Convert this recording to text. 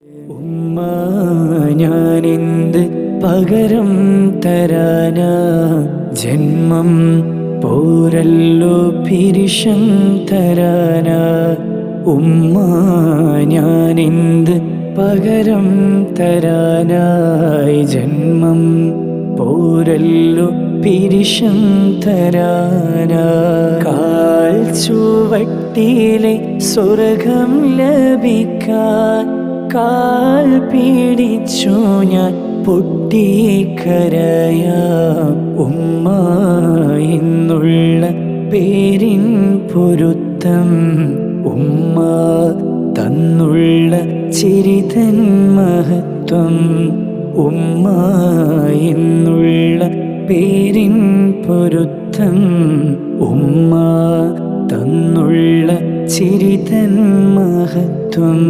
ഉമ്മ ഞാനെന്ത് പകരം തരാനാ, ജന്മം പോരല്ലോ പിരിശം തരാനാ. ഉമ്മ ഞാനെന്ത് പകരം തരാനായി, ജന്മം പോരല്ലോ പിരിശം തരാനാ. കാൽ ചുവട്ടിലെ സ്വർഗം ലഭിക്കാൻ കാൽ പിടിച്ചു ഞാൻ പൊട്ടിക്കരയാം. ഉമ്മ എന്നുള്ള പേരിൻ പൊരുത്തം, ഉമ്മ തന്നുള്ള ചിരിതൻ മഹത്വം. ഉമ്മ എന്നുള്ള പേരിൻ പൊരുത്തം, ഉമ്മ തന്നുള്ള ചിരിതൻ മഹത്വം.